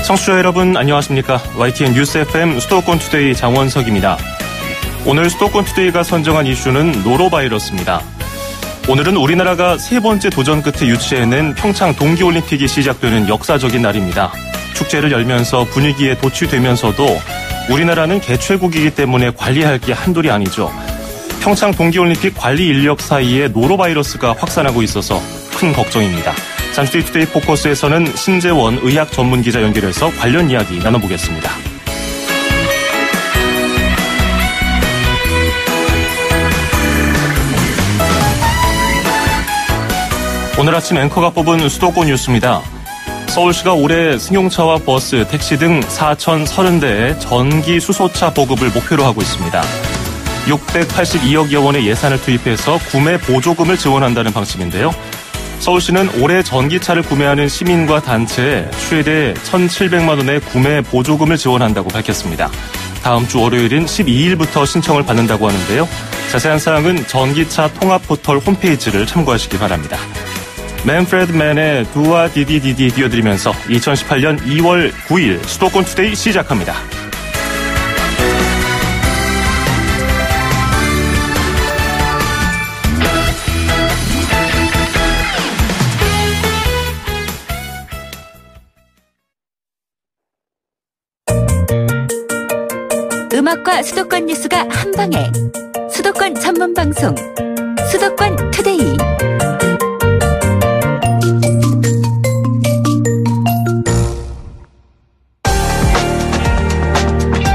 청취자 여러분 안녕하십니까. YTN 뉴스 FM 수도권 투데이 장원석입니다. 오늘 수도권 투데이가 선정한 이슈는 노로바이러스입니다. 오늘은 우리나라가 세 번째 도전 끝에 유치해낸 평창 동계올림픽이 시작되는 역사적인 날입니다. 축제를 열면서 분위기에 도취되면서도 우리나라는 개최국이기 때문에 관리할 게 한둘이 아니죠. 평창 동계올림픽 관리 인력 사이에 노로바이러스가 확산하고 있어서 큰 걱정입니다. 잠시 뒤 투데이 포커스에서는 신재원 의학 전문 기자 연결해서 관련 이야기 나눠보겠습니다. 오늘 아침 앵커가 뽑은 수도권 뉴스입니다. 서울시가 올해 승용차와 버스, 택시 등 4,030대의 전기 수소차 보급을 목표로 하고 있습니다. 682억여 원의 예산을 투입해서 구매 보조금을 지원한다는 방침인데요. 서울시는 올해 전기차를 구매하는 시민과 단체에 최대 1,700만 원의 구매 보조금을 지원한다고 밝혔습니다. 다음 주 월요일인 12일부터 신청을 받는다고 하는데요. 자세한 사항은 전기차 통합 포털 홈페이지를 참고하시기 바랍니다. 맨프레드 맨의 두아 디디디디 띄워드리면서 2018년 2월 9일 수도권 투데이 시작합니다. 음악과 수도권 뉴스가 한방에 수도권 전문 방송 수도권 투데이.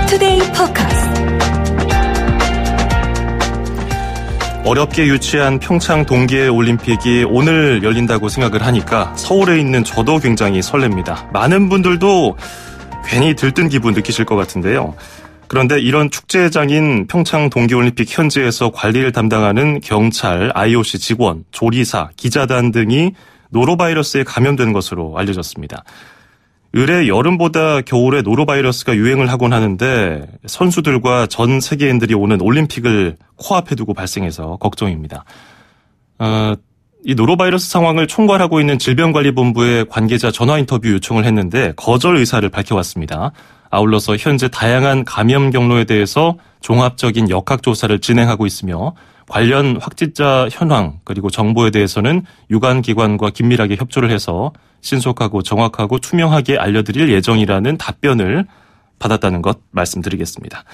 투데이 포커스. 어렵게 유치한 평창 동계올림픽이 오늘 열린다고 생각을 하니까 서울에 있는 저도 굉장히 설렙니다. 많은 분들도 괜히 들뜬 기분 느끼실 것 같은데요. 그런데 이런 축제장인 평창 동계올림픽 현지에서 관리를 담당하는 경찰, IOC 직원, 조리사, 기자단 등이 노로바이러스에 감염된 것으로 알려졌습니다. 을의 여름보다 겨울에 노로바이러스가 유행을 하곤 하는데 선수들과 전 세계인들이 오는 올림픽을 코앞에 두고 발생해서 걱정입니다. 이 노로바이러스 상황을 총괄하고 있는 질병관리본부에 관계자 전화 인터뷰 요청을 했는데 거절 의사를 밝혀왔습니다. 아울러서 현재 다양한 감염 경로에 대해서 종합적인 역학조사를 진행하고 있으며 관련 확진자 현황 그리고 정보에 대해서는 유관기관과 긴밀하게 협조를 해서 신속하고 정확하고 투명하게 알려드릴 예정이라는 답변을 받았다는 것 말씀드리겠습니다.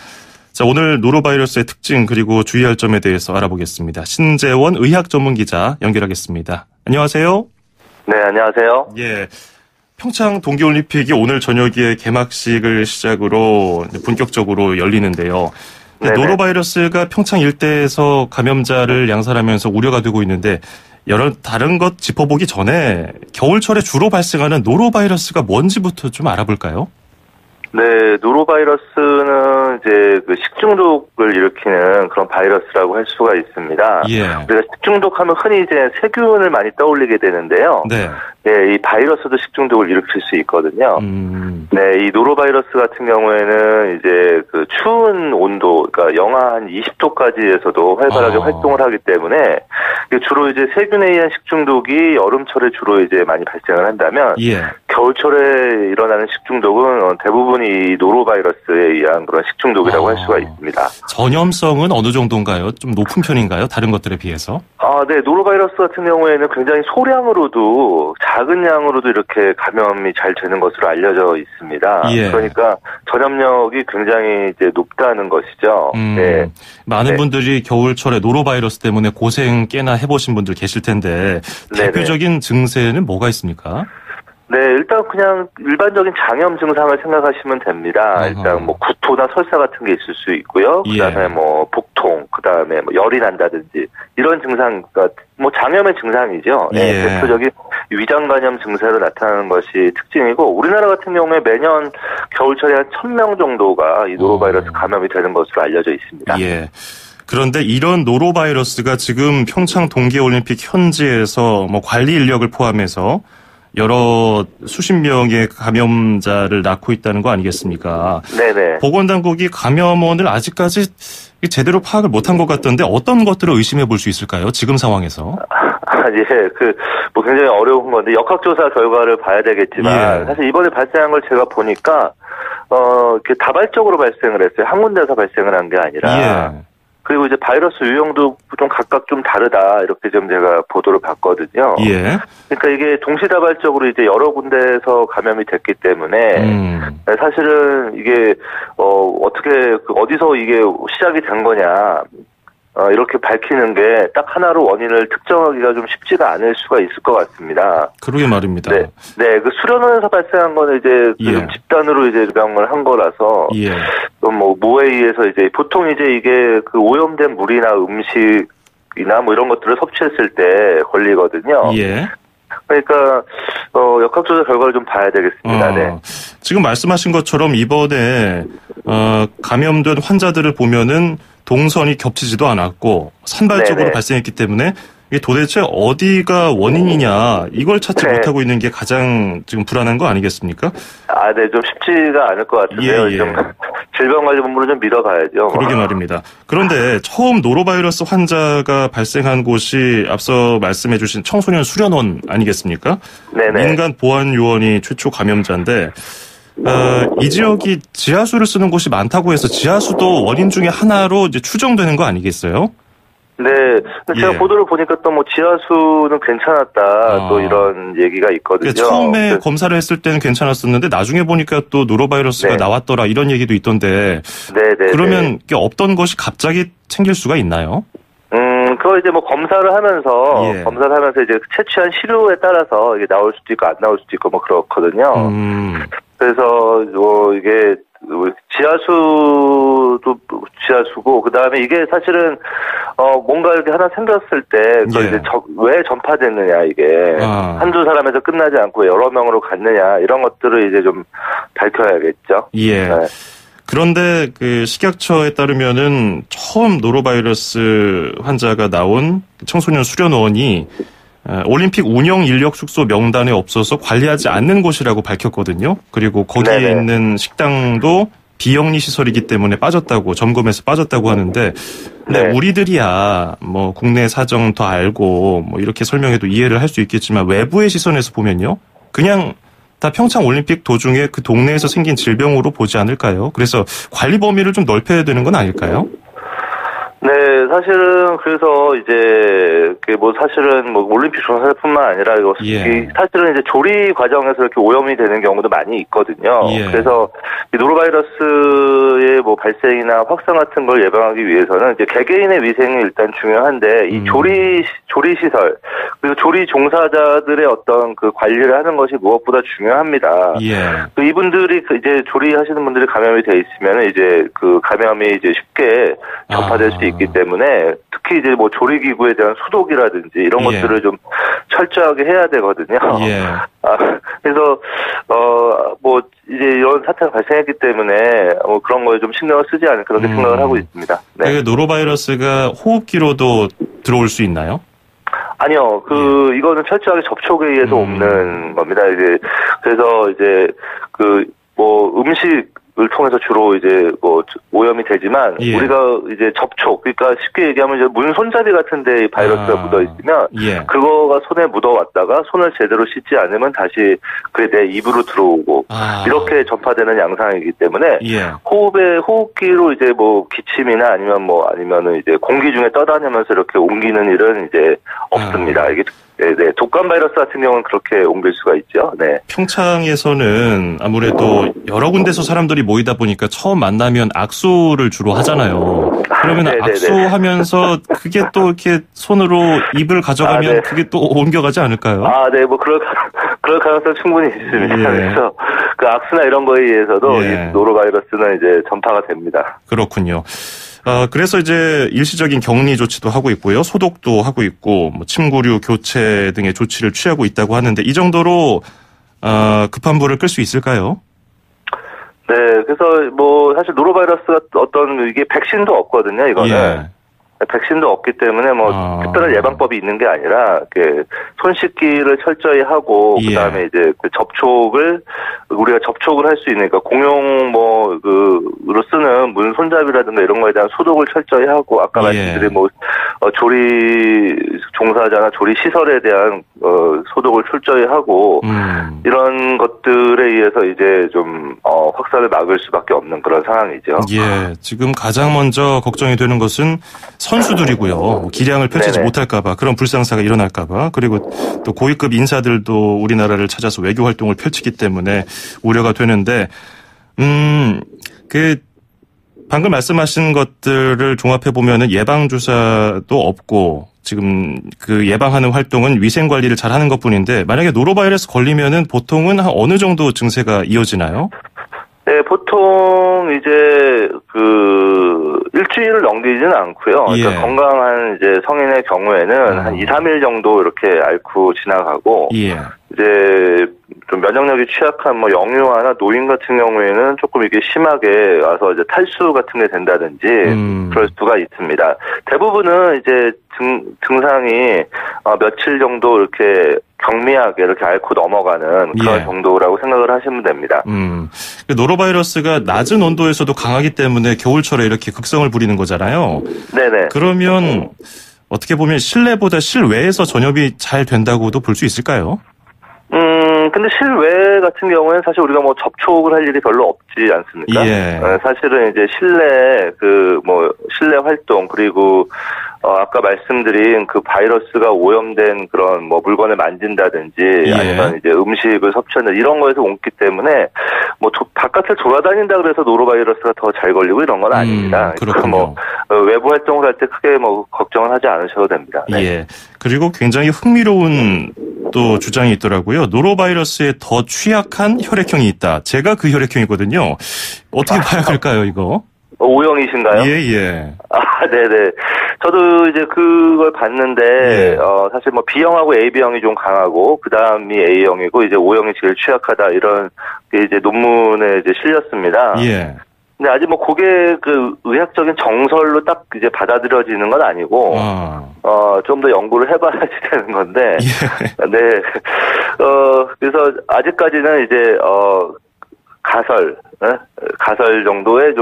자, 오늘 노로바이러스의 특징 그리고 주의할 점에 대해서 알아보겠습니다. 신재원 의학 전문 기자 연결하겠습니다. 안녕하세요. 네, 안녕하세요. 예. 평창 동계올림픽이 오늘 저녁에 개막식을 시작으로 본격적으로 열리는데요. 노로바이러스가 평창 일대에서 감염자를 양산하면서 우려가 되고 있는데 여러 다른 것 짚어보기 전에 겨울철에 주로 발생하는 노로바이러스가 뭔지부터 좀 알아볼까요? 네, 노로바이러스는 이제 그 식중독을 일으키는 그런 바이러스라고 할 수가 있습니다. 예. 우리가 식중독하면 흔히 이제 세균을 많이 떠올리게 되는데요. 네. 네, 이 바이러스도 식중독을 일으킬 수 있거든요. 네, 이 노로바이러스 같은 경우에는 이제 그 추운 온도, 그러니까 영하 한 20도까지에서도 활발하게 활동을 하기 때문에 주로 이제 세균에 의한 식중독이 여름철에 주로 이제 많이 발생을 한다면 예. 겨울철에 일어나는 식중독은 대부분 이 노로바이러스에 의한 그런 식중독이라고 할 수가 있습니다. 전염성은 어느 정도인가요? 좀 높은 편인가요? 다른 것들에 비해서? 네, 노로바이러스 같은 경우에는 굉장히 소량으로도 작은 양으로도 이렇게 감염이 잘 되는 것으로 알려져 있습니다. 예. 그러니까 전염력이 굉장히 이제 높다는 것이죠. 네. 많은 분들이 겨울철에 노로바이러스 때문에 고생 꽤나 해보신 분들 계실 텐데 대표적인 증세는 뭐가 있습니까? 네, 일단 그냥 일반적인 장염 증상을 생각하시면 됩니다. 일단 뭐 구토나 설사 같은 게 있을 수 있고요. 그다음에 뭐 복통, 그다음에 뭐 열이 난다든지 이런 증상, 그러니까 뭐 장염의 증상이죠. 예. 네, 대표적인 위장 감염 증세로 나타나는 것이 특징이고 우리나라 같은 경우에 매년 겨울철에 한 1,000명 정도가 이 노로바이러스 감염이 되는 것으로 알려져 있습니다. 예. 그런데 이런 노로바이러스가 지금 평창 동계올림픽 현지에서 뭐 관리 인력을 포함해서 여러 수십 명의 감염자를 낳고 있다는 거 아니겠습니까? 네네. 보건당국이 감염원을 아직까지 제대로 파악을 못한 것 같던데 어떤 것들을 의심해 볼 수 있을까요? 지금 상황에서? 예, 뭐 굉장히 어려운 건데, 역학조사 결과를 봐야 되겠지만, 예. 사실 이번에 발생한 걸 제가 보니까, 이렇게 다발적으로 발생을 했어요. 한 군데서 발생을 한 게 아니라. 예. 그리고 이제 바이러스 유형도 좀 각각 좀 다르다, 이렇게 좀 제가 보도를 봤거든요. 예. 그러니까 이게 동시다발적으로 이제 여러 군데에서 감염이 됐기 때문에, 사실은 이게, 어떻게, 어디서 이게 시작이 된 거냐, 이렇게 밝히는 게 딱 하나로 원인을 특정하기가 좀 쉽지가 않을 수가 있을 것 같습니다. 그러게 말입니다. 네, 그 수련원에서 발생한 거는 이제 예. 집단으로 이제 병을 한 거라서, 예. 뭐 모에 의해서 이제 보통 이제 이게 오염된 물이나 음식이나 뭐 이런 것들을 섭취했을 때 걸리거든요. 예. 그러니까 역학조사 결과를 좀 봐야 되겠습니다. 네. 지금 말씀하신 것처럼 이번에 감염된 환자들을 보면은 동선이 겹치지도 않았고 산발적으로 네네. 발생했기 때문에 이게 도대체 어디가 원인이냐 이걸 찾지 네. 못하고 있는 게 가장 지금 불안한 거 아니겠습니까? 네, 좀 쉽지가 않을 것 같은데요. 예. 좀 질병관리본부를 좀 믿어봐야죠. 그러게 말입니다. 그런데 처음 노로바이러스 환자가 발생한 곳이 앞서 말씀해 주신 청소년 수련원 아니겠습니까? 네네. 민간 보안 요원이 최초 감염자인데 이 지역이 지하수를 쓰는 곳이 많다고 해서 지하수도 원인 중에 하나로 이제 추정되는 거 아니겠어요? 네. 제가 예. 보도를 보니까 또 뭐 지하수는 괜찮았다. 또 이런 얘기가 있거든요. 처음에 검사를 했을 때는 괜찮았었는데 나중에 보니까 또 노로바이러스가 네. 나왔더라 이런 얘기도 있던데 네네. 그러면 없던 것이 갑자기 생길 수가 있나요? 그거 이제 뭐 검사를 하면서 이제 채취한 시료에 따라서 이게 나올 수도 있고 안 나올 수도 있고 뭐 그렇거든요. 그래서 이게 지하수고 그다음에 이게 사실은 뭔가 이렇게 하나 생겼을 때 그걸 이제 왜 전파됐느냐 이게 한두 사람에서 끝나지 않고 여러 명으로 갔느냐 이런 것들을 이제 좀 밝혀야겠죠. 예. 네. 그런데 그 식약처에 따르면은 처음 노로바이러스 환자가 나온 청소년 수련원이 올림픽 운영 인력 숙소 명단에 없어서 관리하지 않는 곳이라고 밝혔거든요. 그리고 거기에 네네. 있는 식당도 비영리 시설이기 때문에 점검해서 빠졌다고 하는데, 근데 네. 우리들이야 뭐 국내 사정 더 알고 뭐 이렇게 설명해도 이해를 할 수 있겠지만 외부의 시선에서 보면요, 그냥 다 평창 올림픽 도중에 그 동네에서 생긴 질병으로 보지 않을까요? 그래서 관리 범위를 좀 넓혀야 되는 건 아닐까요? 네, 사실은 그래서 이제 사실은 올림픽 종사자뿐만 아니라 사실은 이제 조리 과정에서 이렇게 오염이 되는 경우도 많이 있거든요. 예. 그래서 이 노로바이러스의 발생이나 확산 같은 걸 예방하기 위해서는 이제 개개인의 위생이 일단 중요한데 이 조리 시설 그리고 조리 종사자들의 어떤 그 관리를 하는 것이 무엇보다 중요합니다. 예. 이분들이 이제 조리하시는 분들이 감염이 돼 있으면 이제 그 감염이 이제 쉽게 전파될 수 있기 때문에 특히 이제 조리기구에 대한 소독이라든지 이런 것들을 좀 철저하게 해야 되거든요. 예. 그래서 이제 이런 사태가 발생했기 때문에 그런 거에 좀 신경을 쓰지 않을까 그렇게 생각을 하고 있습니다. 네. 노로바이러스가 호흡기로도 들어올 수 있나요? 아니요, 이거는 철저하게 접촉에 의해서 옵는 겁니다. 그래서 음식을 통해서 주로 오염이 되지만, 우리가 접촉, 그러니까 쉽게 얘기하면 문 손잡이 같은데 바이러스가 묻어 있으면, 그거가 손에 묻어왔다가 손을 제대로 씻지 않으면 다시 그게 내 입으로 들어오고, 이렇게 전파되는 양상이기 때문에, 호흡기로 기침이나 아니면은 공기 중에 떠다니면서 이렇게 옮기는 일은 없습니다. 이게 독감 바이러스 같은 경우는 그렇게 옮길 수가 있죠. 네. 평창에서는 아무래도 여러 군데서 사람들이 모이다 보니까 처음 만나면 악수를 주로 하잖아요. 그러면 악수하면서 그게 또 이렇게 손으로 입을 가져가면 그게 또 옮겨가지 않을까요? 네, 그럴 가능성 충분히 있습니다. 그래서 그 악수나 이런 거에 의해서도 이 노로바이러스는 전파가 됩니다. 그렇군요. 그래서 일시적인 격리 조치도 하고 있고요. 소독도 하고 있고, 침구류 교체 등의 조치를 취하고 있다고 하는데, 이 정도로, 급한 불을 끌 수 있을까요? 네, 그래서 사실 노로바이러스가 이게 백신도 없거든요, 이거는. 백신도 없기 때문에 특별한 예방법이 있는 게 아니라 손 씻기를 철저히 하고 그다음에 우리가 접촉을 할 수 있는 그러니까 공용으로 쓰는 문 손잡이라든가 이런 거에 대한 소독을 철저히 하고 아까 말씀드린 조리 종사자나 조리 시설에 대한 소독을 철저히 하고 이런 것들에 의해서 이제 좀 확산을 막을 수밖에 없는 그런 상황이죠. 예, 지금 가장 먼저 걱정이 되는 것은 선수들이고요. 기량을 펼치지 네네. 못할까봐, 그런 불상사가 일어날까봐, 그리고 또 고위급 인사들도 우리나라를 찾아서 외교 활동을 펼치기 때문에 우려가 되는데, 방금 말씀하신 것들을 종합해 보면은 예방 주사도 없고 지금 그 예방하는 활동은 위생 관리를 잘 하는 것뿐인데, 만약에 노로바이러스 걸리면은 보통은 한 어느 정도 증세가 이어지나요? 네, 보통 이제 일주일을 넘기지는 않고요. 예. 그러니까 건강한 이제 성인의 경우에는 한 2, 3일 정도 이렇게 앓고 지나가고, 예. 이제 좀 면역력이 취약한 영유아나 노인 같은 경우에는 조금 이게 심하게 와서 이제 탈수 같은 게 된다든지 그럴 수가 있습니다. 대부분은 이제 증상이 며칠 정도 이렇게 경미하게 이렇게 앓고 넘어가는 그런 예. 정도라고 생각을 하시면 됩니다. 노로바이러스가 낮은 온도에서도 강하기 때문에 겨울철에 이렇게 극성을 부리는 거잖아요. 네네. 그러면 어떻게 보면 실내보다 실외에서 전염이 잘 된다고도 볼 수 있을까요? 근데 실외 같은 경우에는 사실 우리가 접촉을 할 일이 별로 없지 않습니까? 예. 사실은 이제 실내 실내 활동, 그리고 아까 말씀드린 그 바이러스가 오염된 그런 물건을 만진다든지 예. 아니면 이제 음식을 섭취한다 이런 거에서 옮기 때문에 바깥을 돌아다닌다 그래서 노로바이러스가 더 잘 걸리고 이런 건 아닙니다. 그렇군요. 외부 활동을 할 때 크게 걱정을 하지 않으셔도 됩니다. 네. 예. 그리고 굉장히 흥미로운 또 주장이 있더라고요. 노로바이러스에 더 취약한 혈액형이 있다. 제가 그 혈액형이거든요. 어떻게 봐야 할까요, 이거? O형이신가요? 예. 네네. 저도 이제 그걸 봤는데, 예. 사실 B형하고 AB형이 좀 강하고, 그 다음이 A형이고, 이제 O형이 제일 취약하다, 이런 게 이제 논문에 이제 실렸습니다. 예. 근데 아직 그게 의학적인 정설로 딱 이제 받아들여지는 건 아니고, 좀 더 연구를 해봐야지 되는 건데, 예. 네. 그래서 아직까지는 이제, 가설 정도의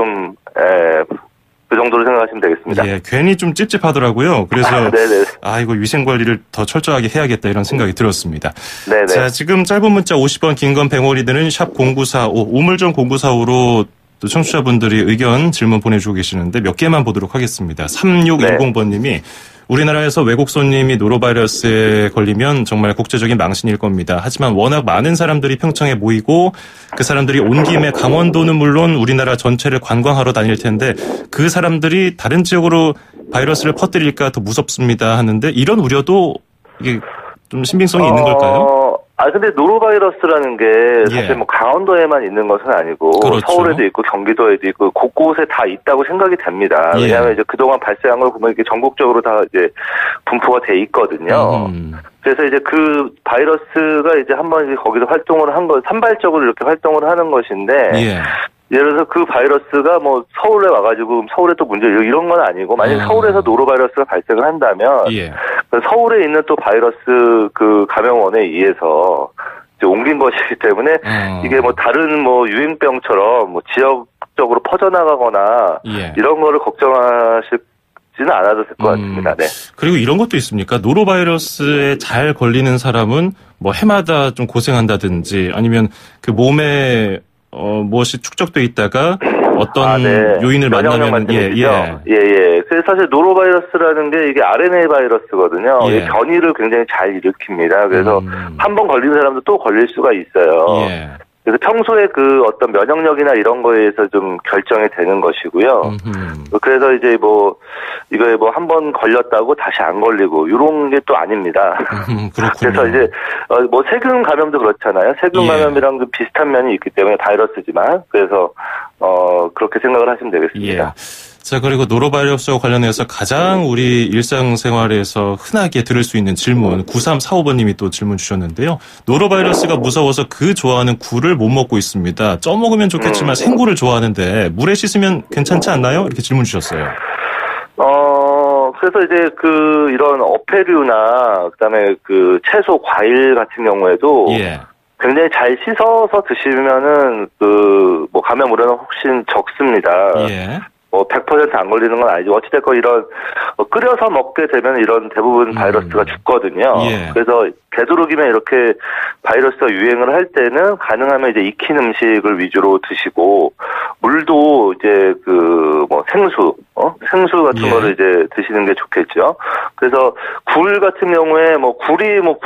그 정도로 생각하시면 되겠습니다. 예, 괜히 좀 찝찝하더라고요. 그래서 네네. 이거 위생 관리를 더 철저하게 해야겠다 이런 생각이 들었습니다. 네네. 자, 지금 짧은 문자 50원, 긴 건 100원이 드는 샵 0945, 우물정 0945로 또 청취자분들이 의견, 질문 보내주고 계시는데 몇 개만 보도록 하겠습니다. 3610번님이 우리나라에서 외국 손님이 노로바이러스에 걸리면 정말 국제적인 망신일 겁니다. 하지만 워낙 많은 사람들이 평창에 모이고 그 사람들이 온 김에 강원도는 물론 우리나라 전체를 관광하러 다닐 텐데 그 사람들이 다른 지역으로 바이러스를 퍼뜨릴까 더 무섭습니다 하는데, 이런 우려도 이게 좀 신빙성이 있는 걸까요? 근데 노로바이러스라는 게 사실 강원도에만 있는 것은 아니고, 그렇죠. 서울에도 있고 경기도에도 있고 곳곳에 다 있다고 생각이 됩니다. 예. 왜냐하면 이제 그동안 발생한 걸 보면 이게 전국적으로 다 이제 분포가 돼 있거든요. 그래서 이제 그 바이러스가 이제 한번 거기서 활동을 한 거, 산발적으로 이렇게 활동을 하는 것인데, 예를 들어서 그 바이러스가 서울에 와가지고 서울에 또 문제 이런 건 아니고, 만약 서울에서 노로바이러스가 발생을 한다면 서울에 있는 또 바이러스 그 감염원에 의해서 이제 옮긴 것이기 때문에 이게 다른 유행병처럼 지역적으로 퍼져나가거나 이런 거를 걱정하시지는 않아도 될 것 같습니다. 네. 그리고 이런 것도 있습니까? 노로바이러스에 잘 걸리는 사람은 해마다 좀 고생한다든지 아니면 그 몸에 무엇이 축적돼 있다가 어떤 요인을 만나면 그래서 사실 노로바이러스라는 게 이게 RNA 바이러스거든요. 이게 변이를 굉장히 잘 일으킵니다. 그래서 한 번 걸린 사람도 또 걸릴 수가 있어요. 그래서 평소에 그 어떤 면역력이나 이런 거에 의해서 좀 결정이 되는 것이고요. 그래서 이제 이거에 한 번 걸렸다고 다시 안 걸리고 이런 게 또 아닙니다. 그래서 이제 세균 감염도 그렇잖아요. 세균 감염이랑 좀 비슷한 면이 있기 때문에 바이러스지만, 그래서 그렇게 생각을 하시면 되겠습니다. 자, 그리고 노로바이러스와 관련해서 가장 우리 일상생활에서 흔하게 들을 수 있는 질문, 9345번님이 또 질문 주셨는데요. 노로바이러스가 무서워서 그 좋아하는 굴을 못 먹고 있습니다. 쪄 먹으면 좋겠지만 생굴을 좋아하는데 물에 씻으면 괜찮지 않나요? 이렇게 질문 주셨어요. 그래서 이제 이런 어패류나 그다음에 채소, 과일 같은 경우에도 굉장히 잘 씻어서 드시면은 감염 우려는 훨씬 적습니다. 100% 안 걸리는 건 아니죠. 어찌됐건 이런 끓여서 먹게 되면 이런 대부분 바이러스가 죽거든요. 예. 그래서 되도록이면 이렇게 바이러스가 유행을 할 때는 가능하면 이제 익힌 음식을 위주로 드시고 물도 이제 생수 같은 예. 거를 이제 드시는 게 좋겠죠. 그래서 굴 같은 경우에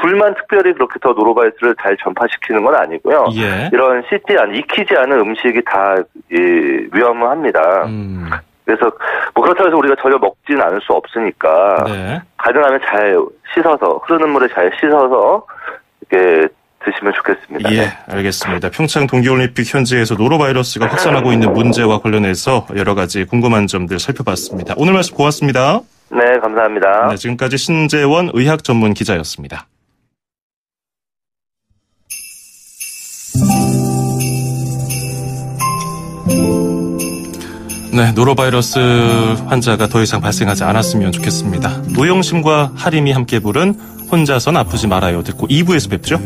굴만 특별히 그렇게 더 노로바이러스를 잘 전파시키는 건 아니고요. 예. 이런 익히지 않은 음식이 다 위험합니다. 그래서 그렇다고 해서 우리가 전혀 먹지는 않을 수 없으니까 네. 가능하면 잘 씻어서 흐르는 물에 잘 씻어서 이렇게 드시면 좋겠습니다. 예, 알겠습니다. 평창 동계올림픽 현지에서 노로바이러스가 확산하고 있는 문제와 관련해서 여러 가지 궁금한 점들 살펴봤습니다. 오늘 말씀 고맙습니다. 네, 감사합니다. 네, 지금까지 신재원 의학 전문 기자였습니다. 네, 노로바이러스 환자가 더 이상 발생하지 않았으면 좋겠습니다. 노영심과 하림이 함께 부른 혼자선 아프지 말아요 듣고 2부에서 뵙죠.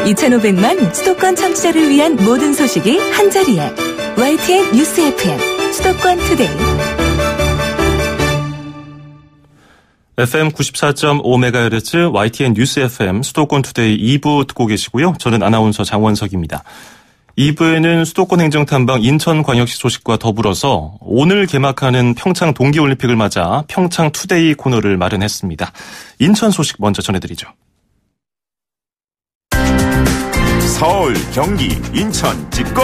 2,500만 수도권 청취자를 위한 모든 소식이 한자리에 YTN 뉴스 FM 수도권 투데이. FM 94.5MHz YTN 뉴스 FM 수도권 투데이 2부 듣고 계시고요. 저는 아나운서 장원석입니다. 2부에는 수도권 행정탐방 인천광역시 소식과 더불어서 오늘 개막하는 평창 동계올림픽을 맞아 평창 투데이 코너를 마련했습니다. 인천 소식 먼저 전해드리죠. 서울, 경기, 인천 찍고!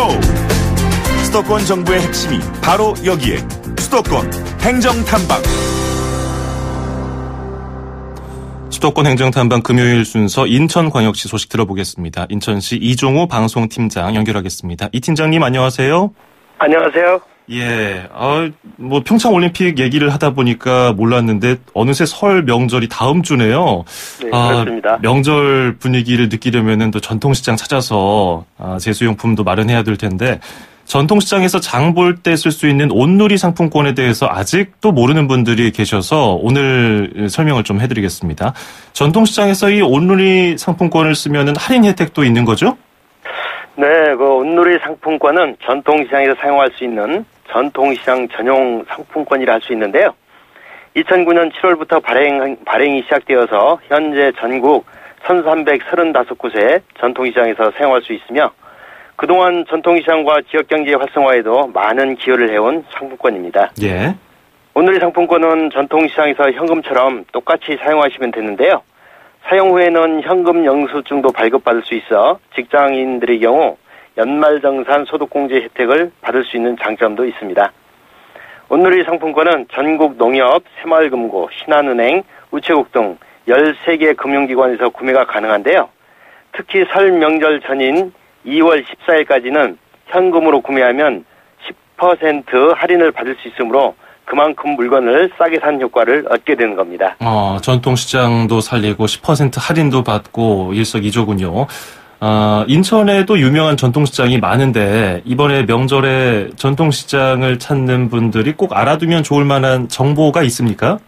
수도권 정부의 핵심이 바로 여기에 수도권 행정탐방. 수도권 행정탐방 금요일 순서 인천광역시 소식 들어보겠습니다. 인천시 이종우 방송팀장 연결하겠습니다. 이 팀장님 안녕하세요. 안녕하세요. 예, 평창올림픽 얘기를 하다 보니까 몰랐는데 어느새 설 명절이 다음 주네요. 네, 그렇습니다. 명절 분위기를 느끼려면은 또 전통시장 찾아서 제수용품도 마련해야 될 텐데 전통시장에서 장 볼 때 쓸 수 있는 온누리 상품권에 대해서 아직도 모르는 분들이 계셔서 오늘 설명을 좀 해드리겠습니다. 전통시장에서 이 온누리 상품권을 쓰면은 할인 혜택도 있는 거죠? 네, 그 온누리 상품권은 전통시장에서 사용할 수 있는 전통시장 전용 상품권이라 할 수 있는데요. 2009년 7월부터 발행이 시작되어서 현재 전국 1,335곳의 전통시장에서 사용할 수 있으며 그동안 전통시장과 지역경제 활성화에도 많은 기여를 해온 상품권입니다. 예. 온누리 상품권은 전통시장에서 현금처럼 똑같이 사용하시면 되는데요. 사용 후에는 현금 영수증도 발급받을 수 있어 직장인들의 경우 연말정산 소득공제 혜택을 받을 수 있는 장점도 있습니다. 온누리 상품권은 전국 농협, 새마을금고, 신한은행, 우체국 등 13개 금융기관에서 구매가 가능한데요. 특히 설 명절 전인 2월 14일까지는 현금으로 구매하면 10% 할인을 받을 수 있으므로 그만큼 물건을 싸게 산 효과를 얻게 되는 겁니다. 전통시장도 살리고 10% 할인도 받고 일석이조군요. 인천에도 유명한 전통시장이 많은데 이번에 명절에 전통시장을 찾는 분들이 꼭 알아두면 좋을 만한 정보가 있습니까?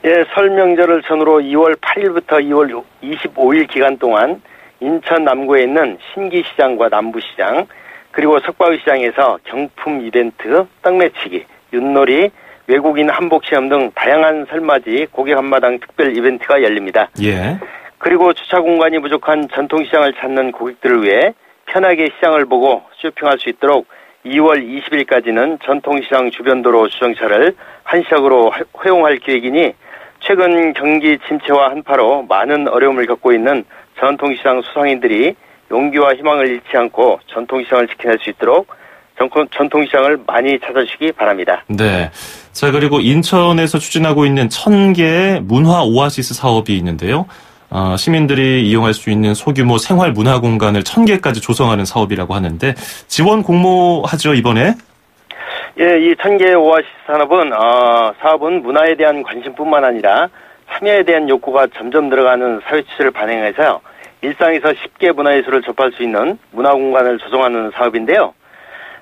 예, 설 명절을 전후로 2월 8일부터 2월 25일 기간 동안 인천 남구에 있는 신기시장과 남부시장 그리고 석바위시장에서 경품 이벤트, 떡매치기, 윷놀이, 외국인 한복시험 등 다양한 설맞이 고객 한마당 특별 이벤트가 열립니다. 예. 그리고 주차 공간이 부족한 전통시장을 찾는 고객들을 위해 편하게 시장을 보고 쇼핑할 수 있도록 2월 20일까지는 전통시장 주변 도로 주정차를 한시적으로 허용할 계획이니 최근 경기 침체와 한파로 많은 어려움을 겪고 있는 전통시장 소상인들이 용기와 희망을 잃지 않고 전통시장을 지켜낼 수 있도록 전통시장을 많이 찾아주시기 바랍니다. 네. 자, 그리고 인천에서 추진하고 있는 1,000개의 문화 오아시스 사업이 있는데요. 시민들이 이용할 수 있는 소규모 생활 문화 공간을 1,000개까지 조성하는 사업이라고 하는데 지원 공모하죠, 이번에? 예, 이 1,000개 오아시스 사업은 문화에 대한 관심뿐만 아니라 참여에 대한 욕구가 점점 늘어가는 사회 추세를 반영해서 일상에서 쉽게 문화예술을 접할 수 있는 문화공간을 조성하는 사업인데요.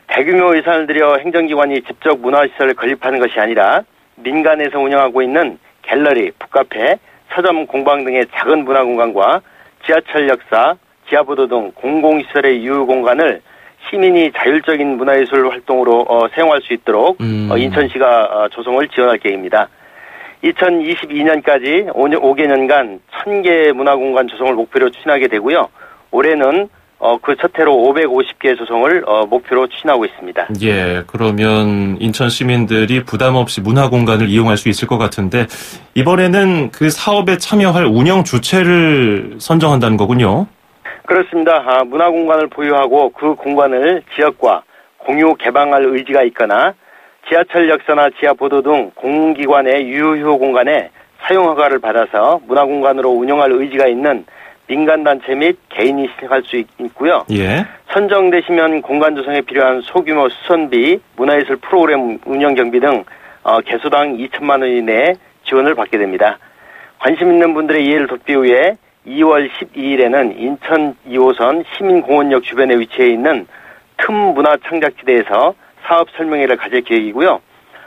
대규모 예산을 들여 행정기관이 직접 문화시설을 건립하는 것이 아니라 민간에서 운영하고 있는 갤러리, 북카페, 서점, 공방 등의 작은 문화공간과 지하철 역사, 지하보도 등 공공시설의 유휴 공간을 시민이 자율적인 문화예술 활동으로 사용할 수 있도록 인천시가 조성을 지원할 계획입니다. 2022년까지 5개년간 1000개 문화공간 조성을 목표로 추진하게 되고요. 올해는 그 첫 해로 550개 조성을 목표로 추진하고 있습니다. 예, 그러면 인천 시민들이 부담 없이 문화공간을 이용할 수 있을 것 같은데 이번에는 그 사업에 참여할 운영 주체를 선정한다는 거군요. 그렇습니다. 문화공간을 보유하고 그 공간을 지역과 공유 개방할 의지가 있거나 지하철 역사나 지하보도 등 공공기관의 유휴 공간에 사용 허가를 받아서 문화공간으로 운영할 의지가 있는 민간단체 및 개인이 신청할 수 있고요. 예. 선정되시면 공간 조성에 필요한 소규모 수선비, 문화예술 프로그램 운영 경비 등 개소당 2천만 원 이내에 지원을 받게 됩니다. 관심 있는 분들의 이해를 돕기 위해 2월 12일에는 인천 2호선 시민공원역 주변에 위치해 있는 틈 문화창작지대에서 사업 설명회를 가질 계획이고요.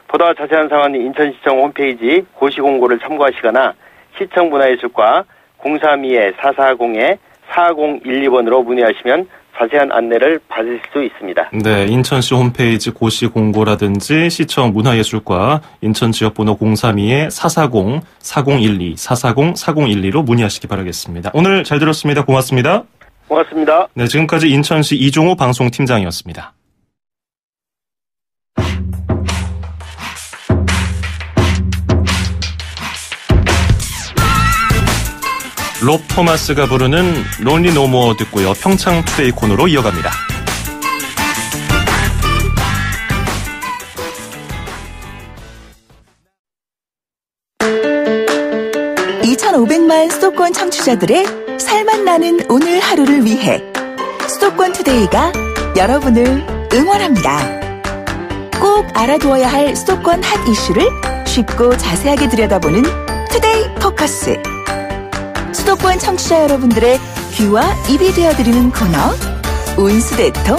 보다 자세한 사항은 인천시청 홈페이지 고시공고를 참고하시거나 시청 문화예술과 032-440-4012번으로 문의하시면 자세한 안내를 받으실 수 있습니다. 네, 인천시 홈페이지 고시공고라든지 시청 문화예술과 인천지역번호 032-440-4012, 440-4012로 문의하시기 바라겠습니다. 오늘 잘 들었습니다. 고맙습니다. 고맙습니다. 네, 지금까지 인천시 이종호 방송팀장이었습니다. 롭 토마스가 부르는 론리 노모어 듣고요. 평창 투데이 코너로 이어갑니다. (2500만) 수도권 청취자들의 살맛 나는 오늘 하루를 위해 수도권 투데이가 여러분을 응원합니다. 꼭 알아두어야 할 수도권 핫 이슈를 쉽고 자세하게 들여다보는 투데이 포커스. 수도권 청취자 여러분들의 귀와 입이 되어드리는 코너 운수대통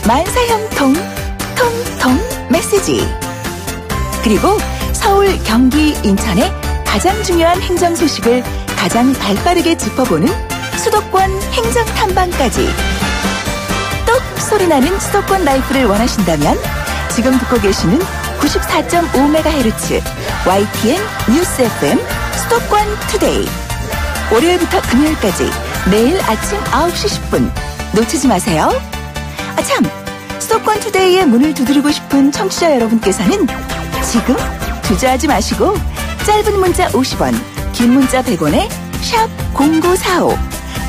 만사형통 통통 메시지. 그리고 서울, 경기, 인천의 가장 중요한 행정 소식을 가장 발빠르게 짚어보는 수도권 행정탐방까지. 똑 소리나는 수도권 라이프를 원하신다면 지금 듣고 계시는 94.5MHz YTN 뉴스 FM 수도권 투데이. 월요일부터 금요일까지 매일 아침 9시 10분 놓치지 마세요. 참, 수도권 투데이의 문을 두드리고 싶은 청취자 여러분께서는 지금 주저하지 마시고 짧은 문자 50원, 긴 문자 100원에 샵 0945,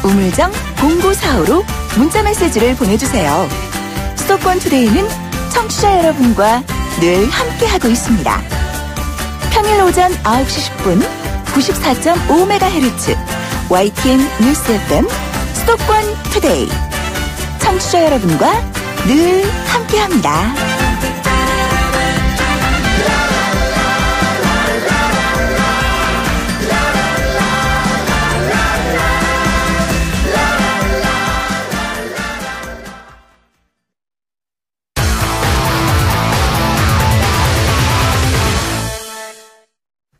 우물정 0945로 문자 메시지를 보내주세요. 수도권 투데이는 청취자 여러분과 늘 함께하고 있습니다. 평일 오전 9시 10분 94.5MHz YTN 뉴스 FM 수도권 투데이. 청취자 여러분과 늘 함께합니다.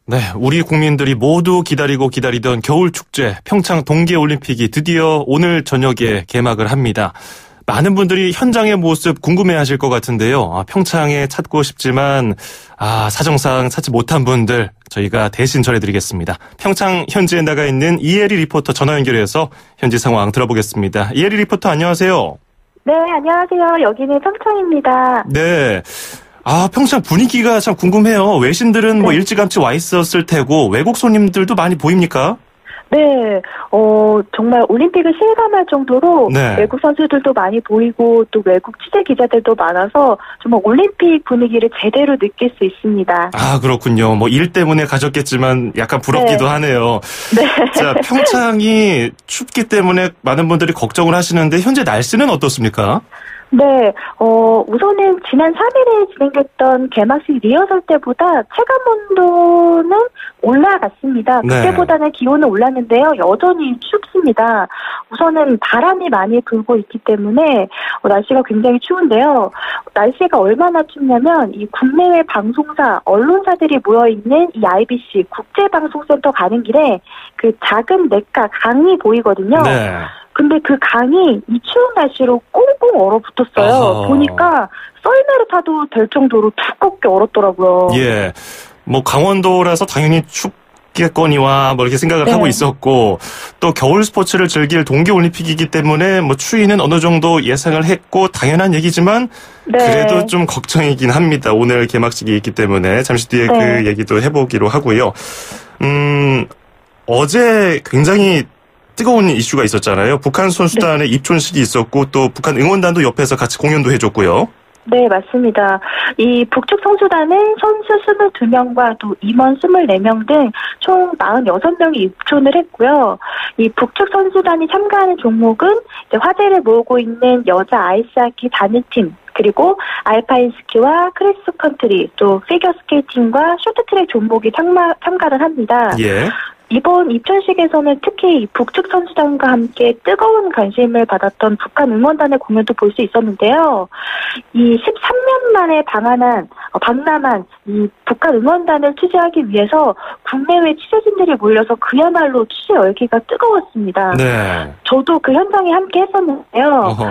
네, 우리 국민들이 모두 기다리던 겨울축제 평창 동계올림픽이 드디어 오늘 저녁에 개막을 합니다. 많은 분들이 현장의 모습 궁금해하실 것 같은데요. 평창에 찾고 싶지만 사정상 찾지 못한 분들 저희가 대신 전해드리겠습니다. 평창 현지에 나가 있는 이혜리 리포터 전화 연결해서 현지 상황 들어보겠습니다. 이혜리 리포터 안녕하세요. 네, 안녕하세요. 여기는 평창입니다. 네. 평창 분위기가 참 궁금해요. 외신들은 뭐 일찌감치 와 있었을 테고 외국 손님들도 많이 보입니까? 네, 정말 올림픽을 실감할 정도로 외국 선수들도 많이 보이고 또 외국 취재 기자들도 많아서 정말 올림픽 분위기를 제대로 느낄 수 있습니다. 그렇군요. 뭐 일 때문에 가셨겠지만 약간 부럽기도 하네요. 네. 자, 평창이 춥기 때문에 많은 분들이 걱정을 하시는데 현재 날씨는 어떻습니까? 네, 우선은 지난 3일에 진행됐던 개막식 리허설 때보다 체감온도는 올라갔습니다. 그때보다는 기온은 올랐는데요. 여전히 춥습니다. 우선은 바람이 많이 불고 있기 때문에 날씨가 굉장히 추운데요. 날씨가 얼마나 춥냐면 이 국내외 방송사, 언론사들이 모여있는 이 IBC 국제방송센터 가는 길에 그 작은 냇가 강이 보이거든요. 네. 근데 그 강이 이 추운 날씨로 꽁꽁 얼어붙었어요. 보니까 썰매를 타도 될 정도로 두껍게 얼었더라고요. 예. 뭐 강원도라서 당연히 춥겠거니와 뭐 이렇게 생각을 하고 있었고 또 겨울 스포츠를 즐길 동계올림픽이기 때문에 뭐 추위는 어느 정도 예상을 했고 당연한 얘기지만 그래도 좀 걱정이긴 합니다. 오늘 개막식이 있기 때문에 잠시 뒤에 그 얘기도 해보기로 하고요. 어제 굉장히 뜨거운 이슈가 있었잖아요. 북한 선수단의 입촌식이 있었고 또 북한 응원단도 옆에서 같이 공연도 해줬고요. 네, 맞습니다. 이 북측 선수단은 선수 22명과 또 임원 24명 등 총 46명이 입촌을 했고요. 이 북측 선수단이 참가하는 종목은 이제 화제를 모으고 있는 여자 아이스하키 단일팀, 그리고 알파인 스키와 크로스컨트리, 또 피겨스케이팅과 쇼트트랙 종목이 참가를 합니다. 예. 이번 입촌식에서는 특히 북측 선수단과 함께 뜨거운 관심을 받았던 북한 응원단의 공연도 볼 수 있었는데요. 이 13년 만에 방남한 이 북한 응원단을 취재하기 위해서 국내외 취재진들이 몰려서 그야말로 취재 열기가 뜨거웠습니다. 네. 저도 그 현장에 함께 했었는데요. 어허.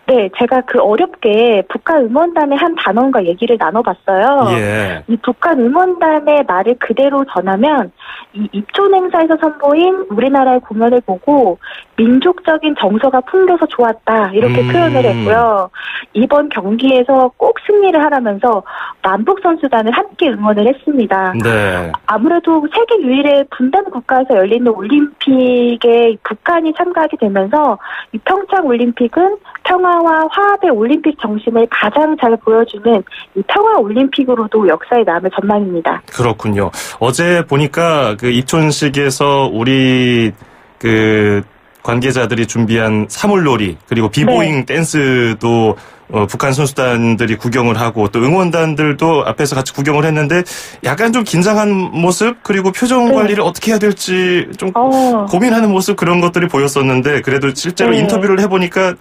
네, 제가 그 어렵게 북한 응원단의 한 단원과 얘기를 나눠봤어요. 예. 이 북한 응원단의 말을 그대로 전하면 이 입촌 행사에서 선보인 우리나라의 공연을 보고 민족적인 정서가 풍겨서 좋았다 이렇게 표현을 했고요. 이번 경기에서 꼭 승리를 하라면서 남북 선수단을 함께 응원을 했습니다. 네. 아무래도 세계 유일의 분단 국가에서 열리는 올림픽에 북한이 참가하게 되면서 이 평창 올림픽은 평화와 화합의 올림픽 정신을 가장 잘 보여주는 이 평화 올림픽으로도 역사에 남을 전망입니다. 그렇군요. 어제 보니까 그 입촌식에서 우리 그 관계자들이 준비한 사물놀이 그리고 비보잉 댄스도 북한 선수단들이 구경을 하고 또 응원단들도 앞에서 같이 구경을 했는데 약간 좀 긴장한 모습 그리고 표정 관리를 어떻게 해야 될지 좀 고민하는 모습 그런 것들이 보였었는데 그래도 실제로 인터뷰를 해보니까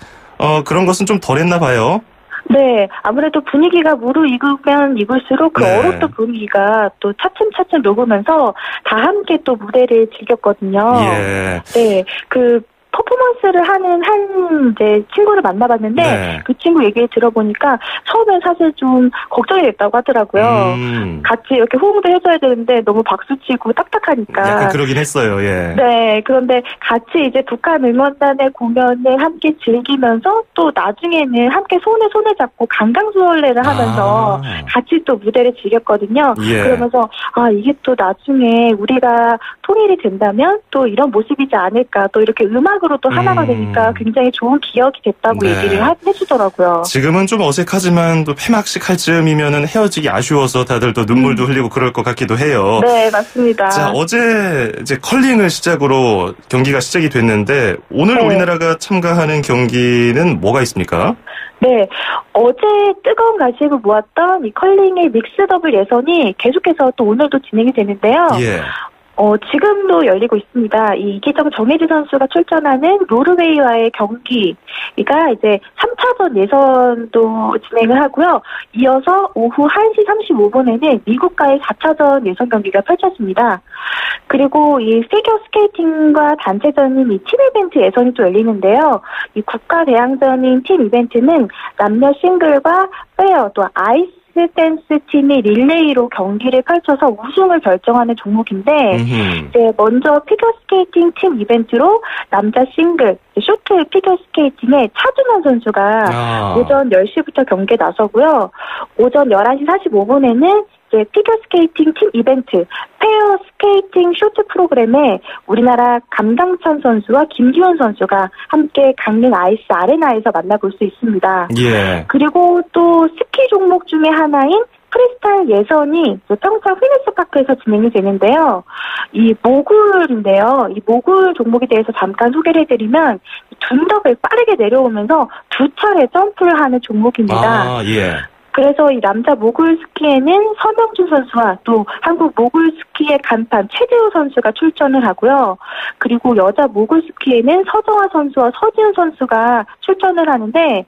그런 것은 좀 덜했나 봐요. 네, 아무래도 분위기가 무르익으면 익을수록 그 얼었던 분위기가 또 차츰차츰 녹으면서 다 함께 또 무대를 즐겼거든요. 예. 네, 그 퍼포먼스를 하는 한 이제 친구를 만나봤는데 그 친구 얘기를 들어보니까 처음엔 사실 좀 걱정이 됐다고 하더라고요. 같이 이렇게 호응도 해줘야 되는데 너무 박수치고 딱딱하니까. 약간 그러긴 했어요. 예. 네, 그런데 같이 이제 북한 응원단의 공연을 함께 즐기면서 또 나중에는 함께 손에 잡고 강강수월래를 하면서 같이 또 무대를 즐겼거든요. 예. 그러면서 이게 또 나중에 우리가 통일이 된다면 또 이런 모습이지 않을까 또 이렇게 음악으로 또 하나가 되니까 굉장히 좋은 기억이 됐다고 얘기를 해주더라고요. 지금은 좀 어색하지만 또 폐막식 할 즈음이면은 헤어지기 아쉬워서 다들 또 눈물도 흘리고 그럴 것 같기도 해요. 네, 맞습니다. 자, 어제 이제 컬링을 시작으로 경기가 시작이 됐는데 오늘 우리나라가 참가하는 경기는 뭐가 있습니까? 네, 어제 뜨거운 관심을 모았던 이 컬링의 믹스 더블 예선이 계속해서 또 오늘도 진행이 되는데요. 예. 지금도 열리고 있습니다. 이 이기정 정혜지 선수가 출전하는 노르웨이와의 경기가 이제 3차전 예선도 진행을 하고요. 이어서 오후 1시 35분에는 미국과의 4차전 예선 경기가 펼쳐집니다. 그리고 이 피겨 스케이팅과 단체전인 이 팀 이벤트 예선이 또 열리는데요. 이 국가 대항전인 팀 이벤트는 남녀 싱글과 페어 또 아이스 댄스 팀이 릴레이로 경기를 펼쳐서 우승을 결정하는 종목인데 이제 먼저 피겨스케이팅 팀 이벤트로 남자 싱글 쇼트 피겨스케이팅의 차준환 선수가 오전 10시부터 경기에 나서고요. 오전 11시 45분에는 이제 피겨스케이팅 팀 이벤트 페어 스케이팅 쇼트 프로그램에 우리나라 감당찬 선수와 김기훈 선수가 함께 강릉 아이스 아레나에서 만나볼 수 있습니다. 예. 그리고 또 스키 종목 중에 하나인 프리스타일 예선이 평창 휘니스파크에서 진행이 되는데요. 이 모굴인데요. 이 모굴 종목에 대해서 잠깐 소개를 해드리면 둔덕을 빠르게 내려오면서 두 차례 점프를 하는 종목입니다. 예. 그래서 이 남자 모굴 스키에는 서명준 선수와 또 한국 모굴 스키의 간판 최대우 선수가 출전을 하고요. 그리고 여자 모굴 스키에는 서정아 선수와 서지은 선수가 출전을 하는데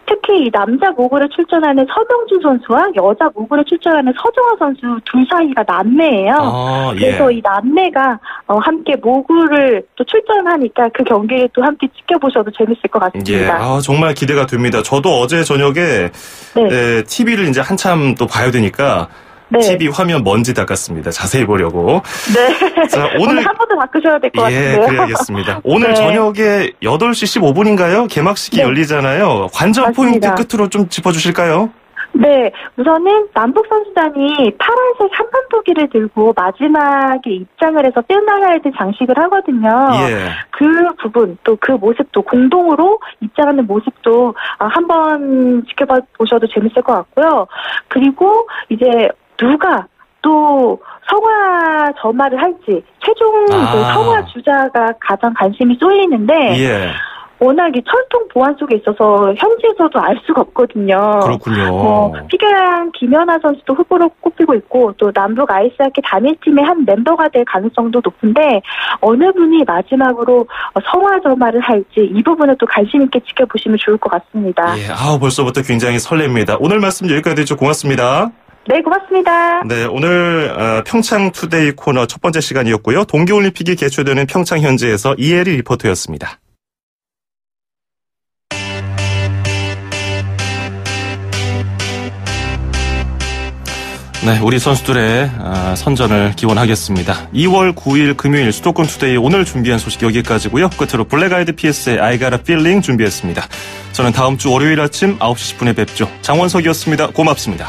특히 이 남자 모굴에 출전하는 서명준 선수와 여자 모굴에 출전하는 서정아 선수 둘 사이가 남매예요. 그래서 이 남매가 함께 모굴을 또 출전하니까 그 경기를 또 함께 지켜보셔도 재밌을 것 같습니다. 예, 정말 기대가 됩니다. 저도 어제 저녁에 TV를 이제 한참 또 봐야 되니까 TV 화면 먼지 닦았습니다. 자세히 보려고. 네. 자, 오늘 한 번 더 바꾸셔야 될 것 같은데요. 그래야겠습니다. 오늘 저녁에 8시 15분인가요? 개막식이 열리잖아요. 관전 맞습니다. 포인트 끝으로 좀 짚어주실까요? 네, 우선은 남북 선수단이 파란색 한반도기를 들고 마지막에 입장을 해서 떼나가야될 장식을 하거든요. 그 부분 또 그 모습도 공동으로 입장하는 모습도 한번 지켜보셔도 재밌을 것 같고요. 그리고 이제 누가 또 성화 점화를 할지 최종 성화 주자가 가장 관심이 쏠리는데 워낙 이 철통 보안 속에 있어서 현지에서도 알 수가 없거든요. 그렇군요. 피겨랑 김연아 선수도 후보로 꼽히고 있고 또 남북 아이스하키 단일팀의 한 멤버가 될 가능성도 높은데 어느 분이 마지막으로 성화 점화를 할지 이 부분을 또 관심 있게 지켜보시면 좋을 것 같습니다. 벌써부터 굉장히 설렙니다. 오늘 말씀 여기까지 드리죠. 고맙습니다. 네, 고맙습니다. 네, 오늘 평창 투데이 코너 첫 번째 시간이었고요. 동계올림픽이 개최되는 평창 현지에서 이혜리 리포터였습니다. 네, 우리 선수들의 선전을 기원하겠습니다. 2월 9일 금요일 수도권 투데이 오늘 준비한 소식 여기까지고요. 끝으로 블랙 아이드 피스의 I Got a Feeling 준비했습니다. 저는 다음 주 월요일 아침 9시 10분에 뵙죠. 장원석이었습니다. 고맙습니다.